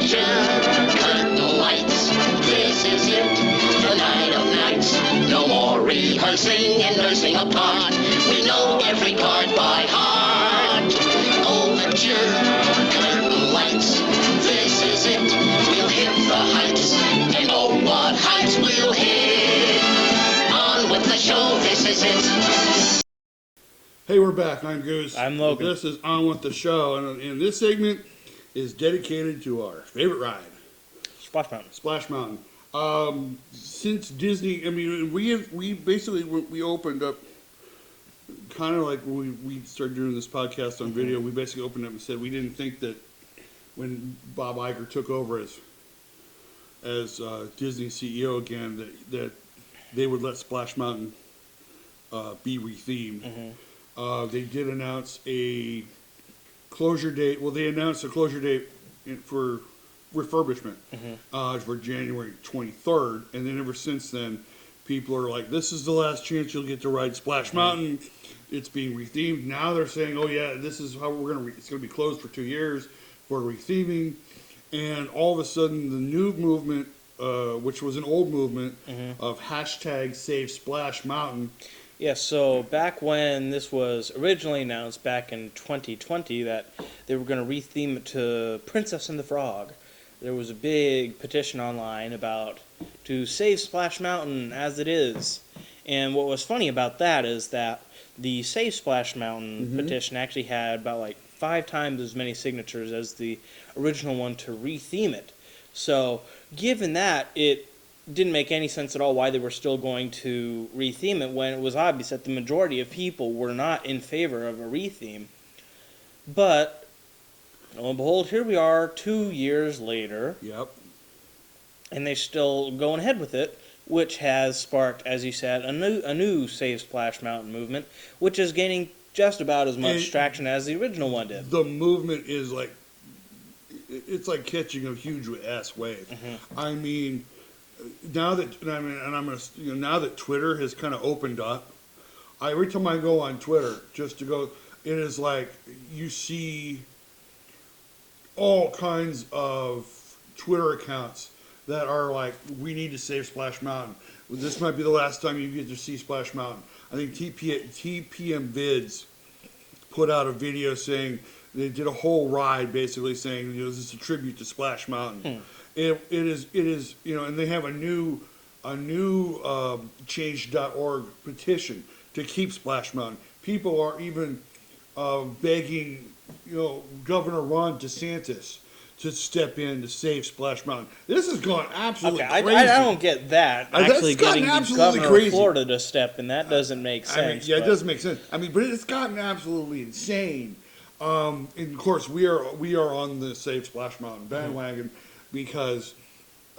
picture, curtain lights, this is it, the night of nights. No more rehearsing and nursing apart. We know every part by heart. Overture, curtain lights, this is it. We'll hit the heights, and oh, what heights we'll hit. On with the show, this is it. Hey, we're back. I'm Goose. I'm Logan. This is On With The Show, and this segment is dedicated to our favorite ride, Splash Mountain. Splash Mountain. Since Disney, I mean, we basically opened up, kind of like when we started doing this podcast on video. We basically opened up and said we didn't think that when Bob Iger took over as Disney CEO again, that they would let Splash Mountain be rethemed. They did announce a closure date. Well, they announced a closure date for refurbishment for January 23rd. And then ever since then, people are like, this is the last chance you'll get to ride Splash Mountain. It's being rethemed. Now they're saying, oh, yeah, this is how we're going to it's going to be closed for 2 years for retheming. And all of a sudden, the new movement, which was an old movement of hashtag Save Splash Mountain. Yeah, so back when this was originally announced back in 2020 that they were going to retheme it to Princess and the Frog, there was a big petition online about to save Splash Mountain as it is. And what was funny about that is that the Save Splash Mountain petition actually had about like 5 times as many signatures as the original one to retheme it. So given that, it didn't make any sense at all why they were still going to retheme it when it was obvious that the majority of people were not in favor of a retheme. But, lo and behold, here we are 2 years later. Yep. And they're still going ahead with it, which has sparked, as you said, a new Save Splash Mountain movement, which is gaining just about as much traction as the original one did. The movement is like, it's like catching a huge ass wave. I mean, now that now that Twitter has kind of opened up, every time I go on Twitter just to go, it is like you see all kinds of Twitter accounts that are like, we need to save Splash Mountain. This might be the last time you get to see Splash Mountain. I think TPM Vids put out a video saying they did a whole ride basically saying, this is a tribute to Splash Mountain. It is, and they have a new change.org petition to keep Splash Mountain. People are even begging, Governor Ron DeSantis to step in to save Splash Mountain. This has gone absolutely crazy. I don't get that. Actually getting the governor of Florida to step in, that doesn't make sense. It doesn't make sense. I mean, but it's gotten absolutely insane. And of course, we are on the Save Splash Mountain bandwagon. Because,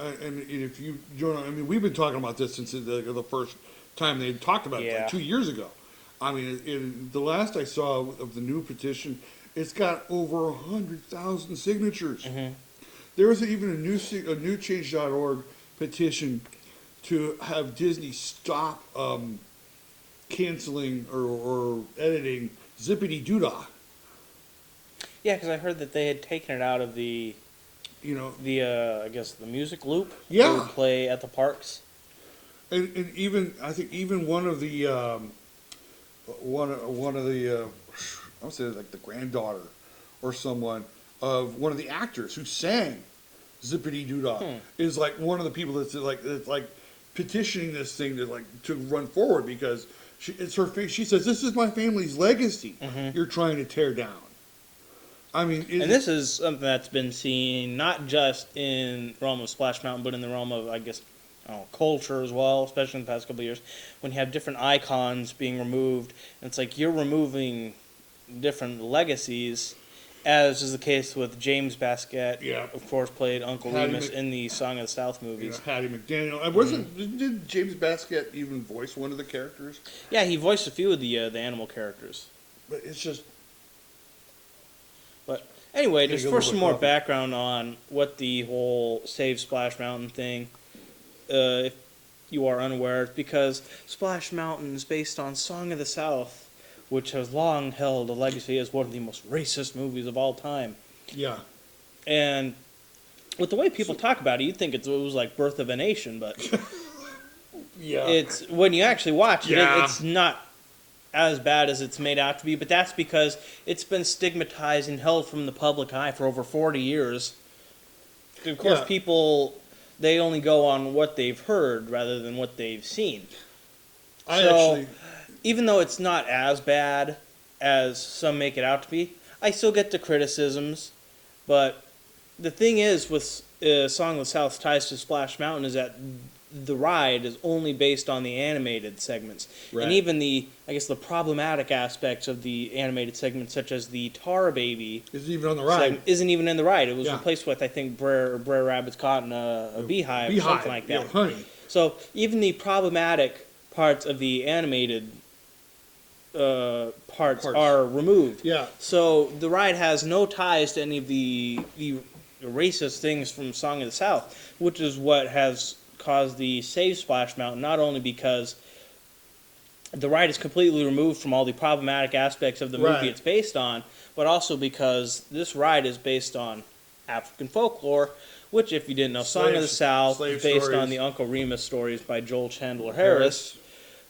and if you don't know, I mean, we've been talking about this since the first time they talked about it, like 2 years ago. I mean, the last I saw of the new petition, it's got over 100,000 signatures. There was even a new change.org petition to have Disney stop canceling or editing Zippity Doodah. Yeah, because I heard that they had taken it out of the I guess the music loop they would play at the parks. And even I think even one of the I would say like the granddaughter or someone of one of the actors who sang Zippity Doodah is like one of the people that's like petitioning this thing to run forward because it's her. She says, "This is my family's legacy. You're trying to tear down." I mean, and this is something that's been seen not just in the realm of Splash Mountain, but in the realm of, I guess, culture as well, especially in the past couple of years, when you have different icons being removed. And it's like you're removing different legacies, as is the case with James Baskett, of course, played Uncle Remus in the Song of the South movies. Hattie McDaniel. Did James Baskett even voice one of the characters? Yeah, he voiced a few of the animal characters. But it's just... But anyway, just for some more background on what the whole Save Splash Mountain thing, if you are unaware, it's because Splash Mountain is based on Song of the South, which has long held a legacy as one of the most racist movies of all time. Yeah. And with the way people talk about it, you'd think it was like Birth of a Nation, but Yeah. it's when you actually watch it, Yeah. it's not as bad as it's made out to be. But that's because it's been stigmatized and held from the public eye for over 40 years. Of course, Yeah. people, they only go on what they've heard rather than what they've seen. I So, actually, even though it's not as bad as some make it out to be, I still get the criticisms. But the thing is, with Song of the South's ties to Splash Mountain, is that the ride is only based on the animated segments. Right. And even the, I guess, the problematic aspects of the animated segments, such as the Tar Baby is even on the ride. segment, isn't even in the ride. It was Yeah. replaced with, I think, Brer Rabbit's caught in a beehive or something like that. Yeah, honey. So even the problematic parts of the animated parts are removed. Yeah. So the ride has no ties to any of the racist things from Song of the South, which is what has caused the Save Splash Mountain, not only because the ride is completely removed from all the problematic aspects of the movie Right. it's based on, but also because this ride is based on African folklore, which, if you didn't know, Song of the South slave is based stories. on the Uncle Remus stories by Joel Chandler Harris,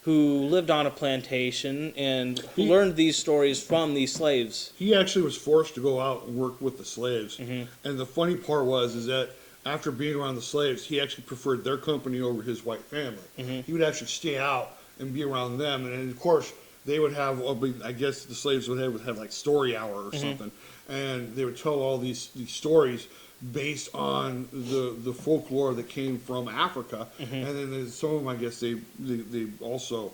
who lived on a plantation and who He- learned these stories from these slaves. He actually was forced to go out and work with the slaves. Mhm. And the funny part is that after being around the slaves, he actually preferred their company over his white family. Mhm. He would actually stay out and be around them. And of course, they would have, I guess the slaves would have like story hour or something. And they would tell all these stories based on the folklore that came from Africa. And then there's some of them, I guess, they also,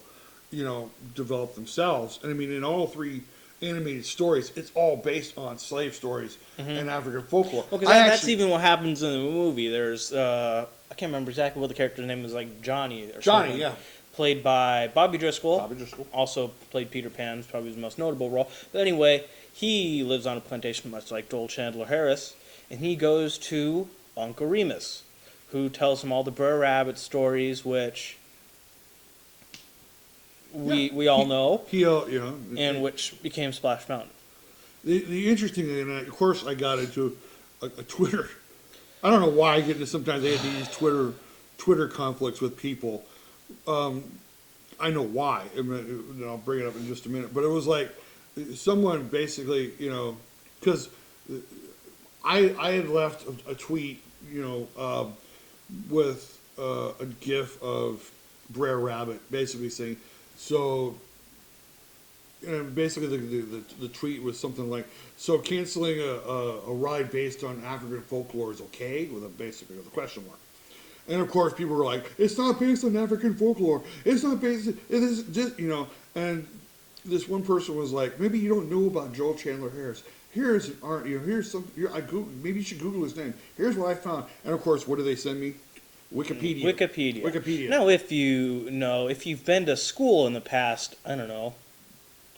developed themselves. And I mean, in all three animated stories, it's all based on slave stories and African folklore. Well, because that's even what happens in the movie. There's, I can't remember exactly what the character's name is, like Johnny or Johnny, something. yeah. Played by Bobby Driscoll. Bobby Driscoll. Also played Peter Pan, is probably his most notable role. But anyway, he lives on a plantation much like Joel Chandler Harris, and he goes to Uncle Remus, who tells him all the Brer Rabbit stories, which we all know, and which became Splash Mountain. The interesting thing, and of course I got into a Twitter. I don't know why I get into sometimes I had these Twitter conflicts with people. I know why, and I'll bring it up in just a minute. But it was like someone basically, because I had left a tweet, with a GIF of Brer Rabbit, basically saying, so. And basically, the tweet was something like, "So canceling a ride based on African folklore is okay?" with a question mark. And of course, people were like, "It's not based on African folklore. It's not based. It is just And this one person was like, "Maybe you don't know about Joel Chandler Harris. Here's maybe you should Google his name. Here's what I found." And of course, what do they send me? Wikipedia. Wikipedia. Now, if you've been to school in the past, I don't know,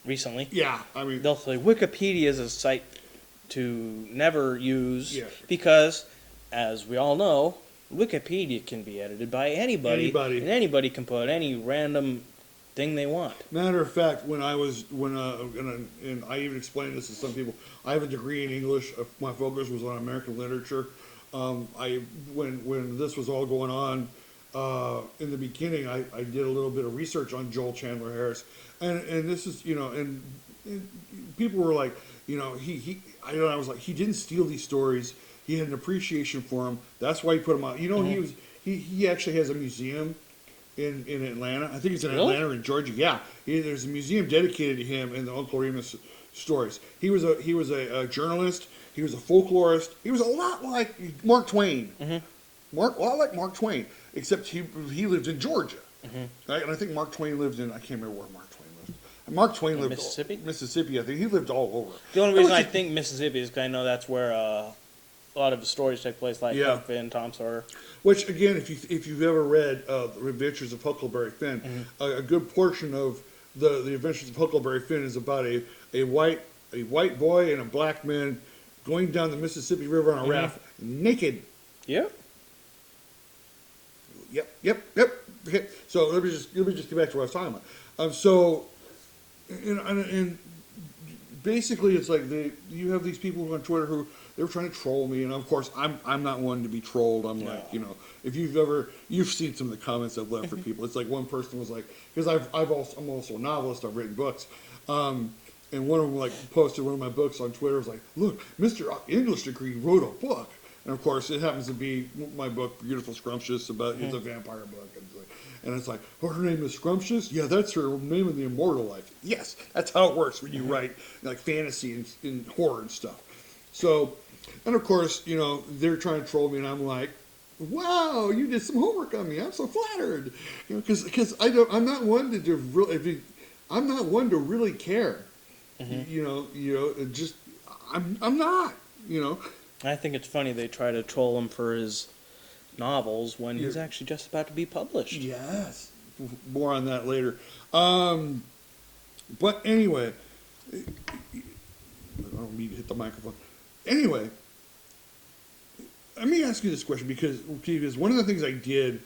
recently, Yeah, I mean, they'll say Wikipedia is a site to never use because, as we all know, Wikipedia can be edited by anybody. And anybody can put any random thing they want. Matter of fact, and I even explained this to some people, I have a degree in English. My focus was on American literature. When this was all going on, in the beginning, I did a little bit of research on Joel Chandler Harris, and this is, and people were like, I was like, he didn't steal these stories. He had an appreciation for them. That's why he put them out. He actually has a museum in Atlanta. I think it's in Atlanta or in Georgia. Yeah, there's a museum dedicated to him and the Uncle Remus stories. He was a journalist. He was a folklorist. He was a lot like Mark Twain. A lot like Mark Twain, except he lived in Georgia. Right? And I think Mark Twain lived in, I can't remember where Mark Twain lived. Mark Twain lived Mississippi. I think he lived all over. The only reason I think Mississippi is because I know that's where a lot of the stories take place, like Huck Finn, Tom Sawyer. Which again, if you've ever read The Adventures of Huckleberry Finn, a good portion of the Adventures of Huckleberry Finn is about a white boy and a black man going down the Mississippi River on a raft naked. Yep. So let me just get back to what I was talking about. And basically, it's like you have these people on Twitter who they were trying to troll me, and of course I'm not one to be trolled. I'm like, if you've seen some of the comments I've left for people. It's like one person was like, because I'm also a novelist. I've written books. And one of them like posted one of my books on Twitter. Was like, look, Mr. English degree wrote a book, and of course it happens to be my book, Beautiful Scrumptious, about it's a vampire book, and it's like, oh, her name is Scrumptious. Yeah, that's her name in the immortal life. Yes, that's how it works when you write like fantasy and horror and stuff. So, and of course, they're trying to troll me, and I'm like, wow, you did some homework on me. I'm so flattered, because I'm not one to really, I'm not one to really care. Just I'm not. I think it's funny they try to troll him for his novels when he's actually just about to be published. Yes, more on that later. But anyway, I don't need to hit the microphone. Anyway, let me ask you this question because one of the things I did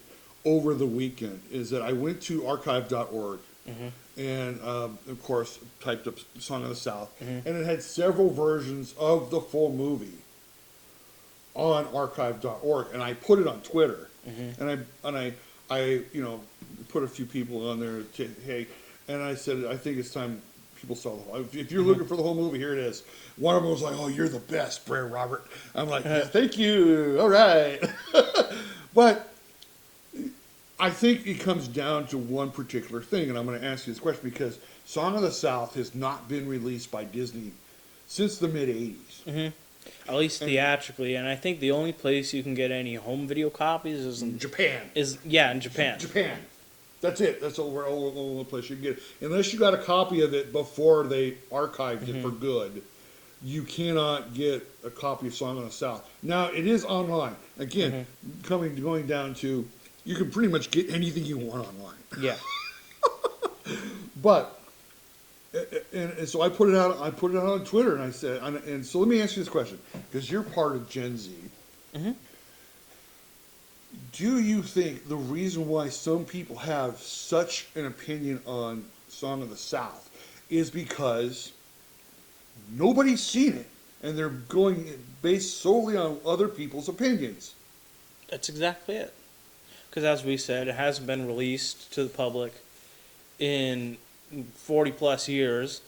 over the weekend is that I went to archive.org. And, of course, typed up Song of the South. And it had several versions of the full movie on archive.org. And I put it on Twitter. And I put a few people on there. Hey, and I said, I think it's time people saw the whole. If you're looking for the whole movie, here it is. One of them was like, oh, you're the best, Brer Robert. I'm like, yeah, thank you. All right. But I think it comes down to one particular thing, and I'm going to ask you this question because Song of the South has not been released by Disney since the mid-'80s. At least theatrically, and I think the only place you can get any home video copies is in Japan. In Japan. Japan. That's it. That's the only place you can get it. Unless you got a copy of it before they archived it for good, you cannot get a copy of Song of the South. Now, it is online. Again, going down to... You can pretty much get anything you want online. Yeah. But, and so I put it out. I put it out on Twitter, and I said, and so let me ask you this question, because you're part of Gen Z. Do you think the reason why some people have such an opinion on Song of the South is because nobody's seen it, and they're going based solely on other people's opinions? That's exactly it. Because as we said, it hasn't been released to the public in 40 plus years.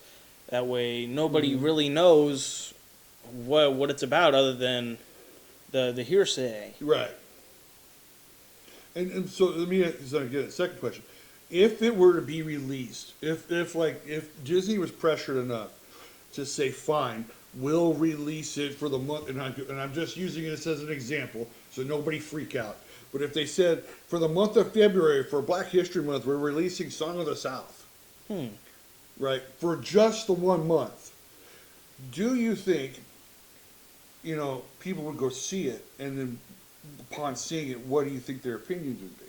That way, nobody really knows what it's about other than the hearsay. Right. And so let me get a second question. If it were to be released, if Disney was pressured enough to say, fine, we'll release it for the month, and I'm just using this as an example, so nobody freak out. But if they said, for the month of February, for Black History Month, we're releasing Song of the South, right, for just the 1 month, do you think, people would go see it, and then upon seeing it, what do you think their opinions would be?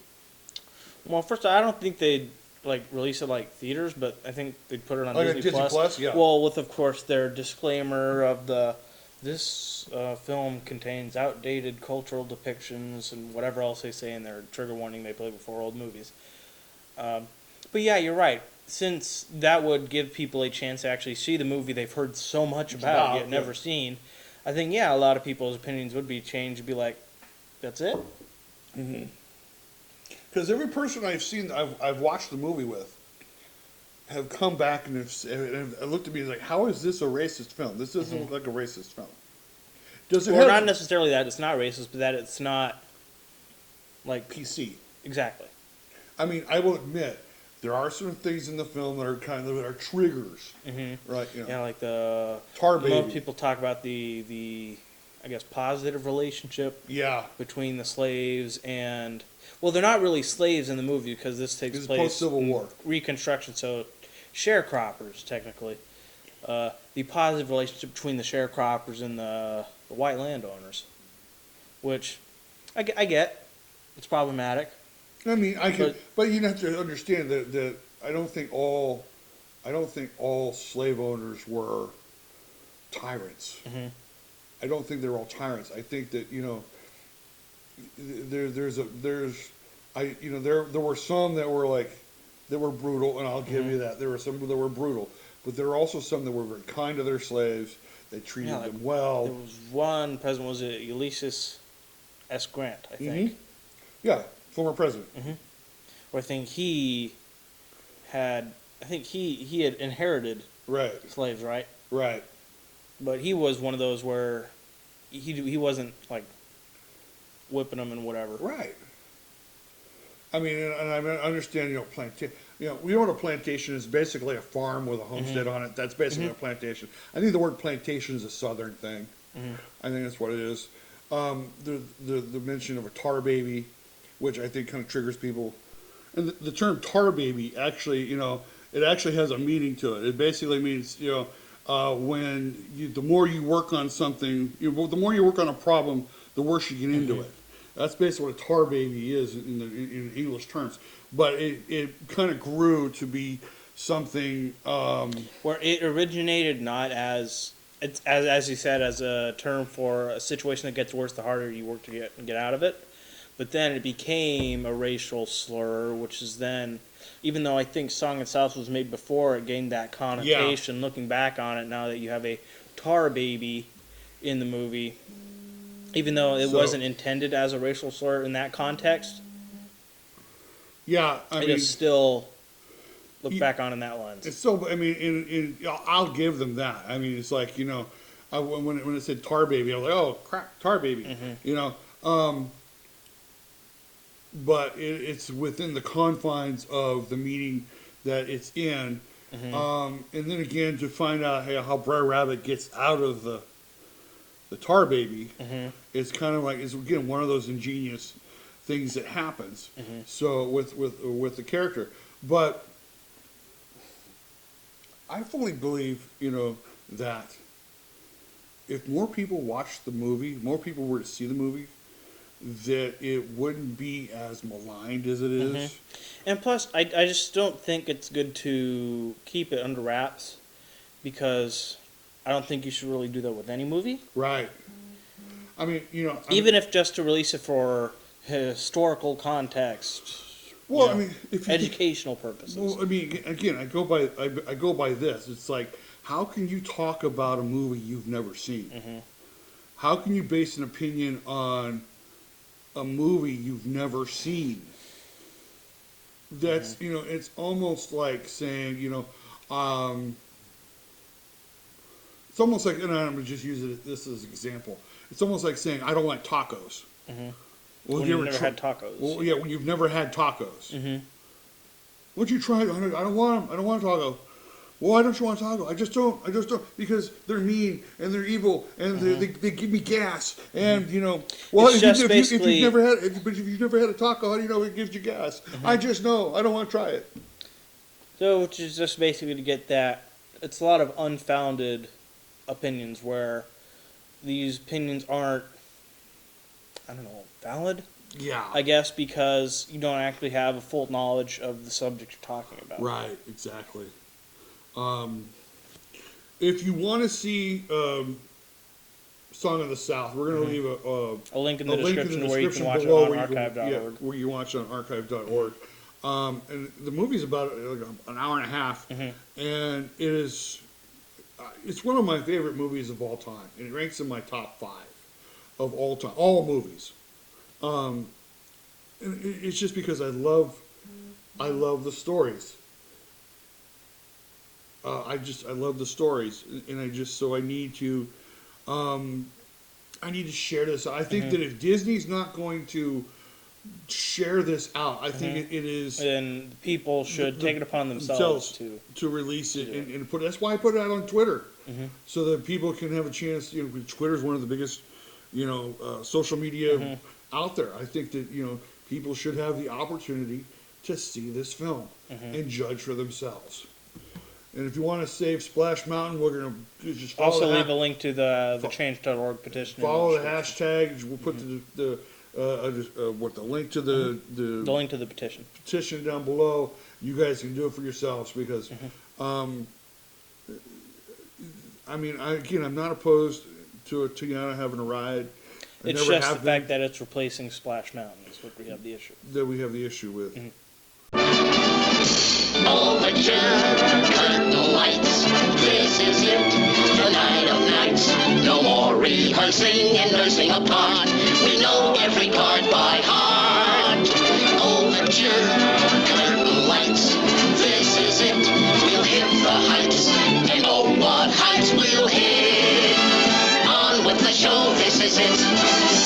Well, first, I don't think they'd release it like theaters, but I think they'd put it on Disney Plus. Yeah. Well, with, of course, their disclaimer of this film contains outdated cultural depictions and whatever else they say in their trigger warning they play before old movies. But yeah, you're right. Since that would give people a chance to actually see the movie they've heard so much about yet never seen, I think, a lot of people's opinions would be changed. Be like, that's it? Because every person I've seen, I've watched the movie with, have come back and have looked at me like, how is this a racist film? This doesn't look like a racist film. Not necessarily that it's not racist, but that it's not PC. Exactly. I mean, I will admit there are some things in the film that are triggers, right? Like the tar baby. Most people talk about the I guess positive relationship between the slaves and they're not really slaves in the movie because this takes place post-Civil War Reconstruction, so sharecroppers technically. The positive relationship between the sharecroppers and the white landowners, which I get. It's problematic. I mean, but you have to understand that I don't think all slave owners were tyrants. I don't think they're all tyrants. I think that there were some that were brutal, and I'll give you that. There were some that were brutal, but there were also some that were very kind to their slaves. They treated Yeah, like, them well. There was one president, was it Ulysses S. Grant, I think. Yeah, former president. Where I think he had inherited Right, slaves, right? right. But he was one of those where he wasn't like whipping them and whatever. Right. I mean, and I understand, we know what a plantation is. Basically a farm with a homestead on it. That's basically a plantation. I think the word plantation is a Southern thing. I think that's what it is. The mention of a tar baby, which I think kind of triggers people. And the term tar baby actually, it actually has a meaning to it. It basically means, when the more you work on something, the more you work on a problem, the worse you get into it. That's basically what a tar baby is in English terms. But it kind of grew to be something where it originated not as you said, as a term for a situation that gets worse the harder you work to get out of it. But then it became a racial slur, which is then, even though I think Song of the South was made before, it gained that connotation. Yeah. Looking back on it, now that you have a tar baby in the movie, even though it wasn't intended as a racial slur in that context, yeah, I mean, just still look back on in that lens. It's so. I mean, I'll give them that. I mean, it's like when it said tar baby, I was like, oh crap, tar baby, But it's within the confines of the meaning that it's in. And then again, to find out how Brer Rabbit gets out of the tar baby, it's kind of like, it's again one of those ingenious things that happens. So with the character, but I fully believe that if more people watched the movie, more people were to see the movie, that it wouldn't be as maligned as it is. And plus, I just don't think it's good to keep it under wraps, because I don't think you should really do that with any movie. Right. I mean, even if just to release it for historical context. Well, I mean, if educational purposes. Well, I mean, again, I go by this. It's like, how can you talk about a movie you've never seen? How can you base an opinion on a movie you've never seen? That's it's almost like saying it's almost like, and I'm gonna just use this as an example. It's almost like saying I don't like tacos. Well, you've never had tacos. Well, yeah, when you've never had tacos. Would you try? I don't want them. I don't want a taco. Well, why don't you want a taco? I just don't. Because they're mean and they're evil and they give me gas and Well, if you've never had a taco, how do you know it gives you gas? I just know. I don't want to try it. So, which is just basically to get that. It's a lot of unfounded opinions where these opinions aren't, valid? Yeah. I guess because you don't actually have a full knowledge of the subject you're talking about. Right, exactly. If you want to see Song of the South, we're going to leave a link in the description where you can watch it on archive.org. Where you watch it on archive.org. And the movie's about an hour and a half, and it's one of my favorite movies of all time, and it ranks in my top 5 of all time, all movies. And it's just because I love the stories. I love the stories, and I need to share this. I think that if Disney's not going to share this out, I think it is. And people should take it upon themselves to release it and put. That's why I put it out on Twitter, so that people can have a chance. Twitter is one of the biggest, social media out there. I think that people should have the opportunity to see this film and judge for themselves. And if you want to save Splash Mountain, we're going to just follow also leave a link to the change.org petition. Follow the hashtag. We'll put the link to the link to the petition down below. You guys can do it for yourselves because, I'm not opposed to Tiana having a ride. It's just the fact that it's replacing Splash Mountain is what we have the issue. That we have the issue with. Overture, curtain lights, this is it, the night of nights. No more rehearsing and nursing a part. We know every card by heart. Overture, curtain lights, this is it. We'll hit the heights, and oh, what heights we'll hit. On with the show, this is it.